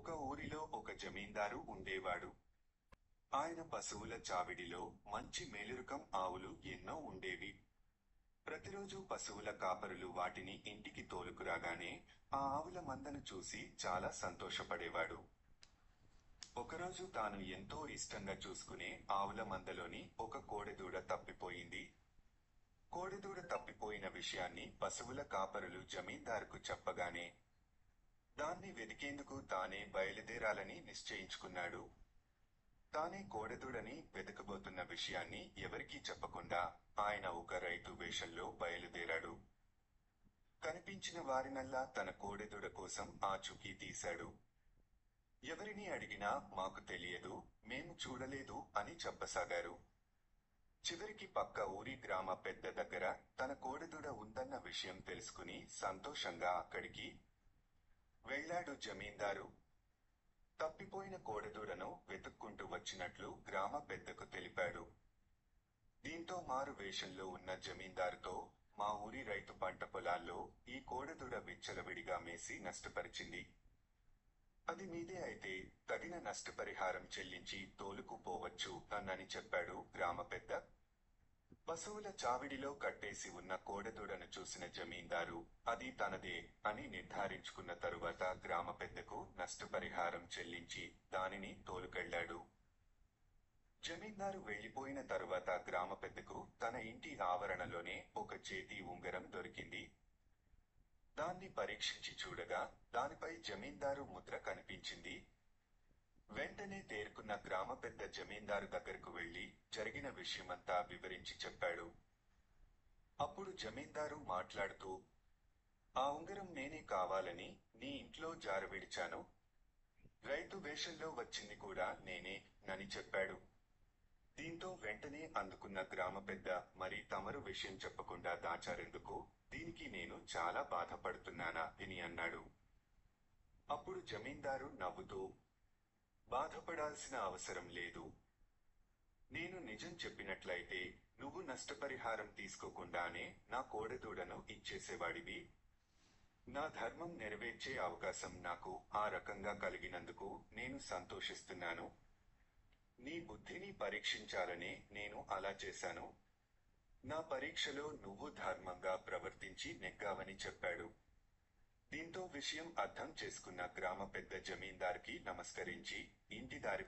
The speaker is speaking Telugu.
ఒక ఊరిలో ఒక జమీందారు ఉండేవాడు. ఆయన పశువుల చావిడిలో మంచి మేలురకం ఆవులు ఎన్నో ఉండేవి. ప్రతిరోజు పశువుల కాపరులు వాటిని ఇంటికి తోలుకురాగానే ఆ ఆవుల మందను చూసి చాలా సంతోషపడేవాడు. ఒకరోజు తాను ఎంతో ఇష్టంగా చూసుకునే ఆవుల మందలోని ఒక కోడెదూడ తప్పిపోయింది. కోడెదూడ తప్పిపోయిన విషయాన్ని పశువుల కాపరులు జమీందారుకు చెప్పగానే దాన్ని వెదికేందుకు తానే బయలుదేరాలని నిశ్చయించుకున్నాడు. తానే కోడెదూడని వెతకబోతున్న విషయాన్ని ఎవరికీ చెప్పకుండా ఆయన ఒక రైతు వేషంలో బయలుదేరాడు. కనిపించిన వారినల్లా తన కోడెదూడ కోసం ఆచూకీ తీశాడు. ఎవరిని అడిగినా మాకు తెలియదు, మేము చూడలేదు అని చెప్పసాగారు. చివరికి పక్క ఊరి గ్రామ పెద్ద దగ్గర తన కోడెదూడ ఉందన్న విషయం తెలుసుకుని సంతోషంగా అక్కడికి వెళ్ళాడు జమీందారు. తప్పిపోయిన కోడెదూడను వెతుక్కుంటూ వచ్చినట్లు గ్రామ పెద్దకు తెలిపాడు. దీంతో మారు వేషంలో ఉన్న జమీందారుతో, మా ఊరి రైతు పంట పొలాల్లో ఈ కోడెదూడ విచ్చలవిడిగా మేసి నష్టపరిచింది. అది మీదే అయితే తగిన నష్టపరిహారం చెల్లించి తోలుకుపోవచ్చు అన్నని చెప్పాడు గ్రామ పెద్ద. పశువుల చావిడిలో కట్టేసి ఉన్న కోడెదూడను చూసిన జమీందారు అది తనదే అని నిర్ధారించుకున్న తరువాత గ్రామ పెద్దకు నష్టపరిహారం చెల్లించి దానిని తోలుకెళ్లాడు. జమీందారు వెళ్లిపోయిన తరువాత గ్రామ పెద్దకు తన ఇంటి ఆవరణలోనే ఒక చేతి ఉంగరం దొరికింది. దాన్ని పరీక్షించి చూడగా దానిపై జమీందారు ముద్ర కనిపించింది. వెంటనే తేరుకున్న గ్రామ పెద్ద జమీందారు దగ్గరకు వెళ్లి జరిగిన విషయమంతా వివరించి చెప్పాడు. అప్పుడు జమీందారు మాట్లాడుతూ, ఆ ఉంగరం నేనే కావాలని నీ ఇంట్లో జారవిడిచాను. రైతు వేషంలో వచ్చింది కూడా నేనే నని చెప్పాడు. దీంతో వెంటనే అందుకున్న గ్రామ పెద్ద, మరి తమరు విషయం చెప్పకుండా దాచారెందుకు? దీనికి నేను చాలా బాధపడుతున్నానా అని అన్నాడు. అప్పుడు జమీందారు నవ్వుతూ, బాధపడాల్సిన అవసరం లేదు. నేను నిజం చెప్పినట్లయితే నువ్వు నష్టపరిహారం తీసుకోకుండానే నా కోడెదూడను ఇచ్చేసేవాడివి. నా ధర్మం నెరవేర్చే అవకాశం నాకు ఆ రకంగా కలిగినందుకు నేను సంతోషిస్తున్నాను. నీ బుద్ధిని పరీక్షించాలనే నేను అలా చేశాను. నా పరీక్షలో నువ్వు ధర్మంగా ప్రవర్తించి నెగ్గావని చెప్పాడు. దీంతో విషయం అర్థం చేసుకున్న గ్రామ పెద్ద జమీందార్కి నమస్కరించి ఇంటి దారి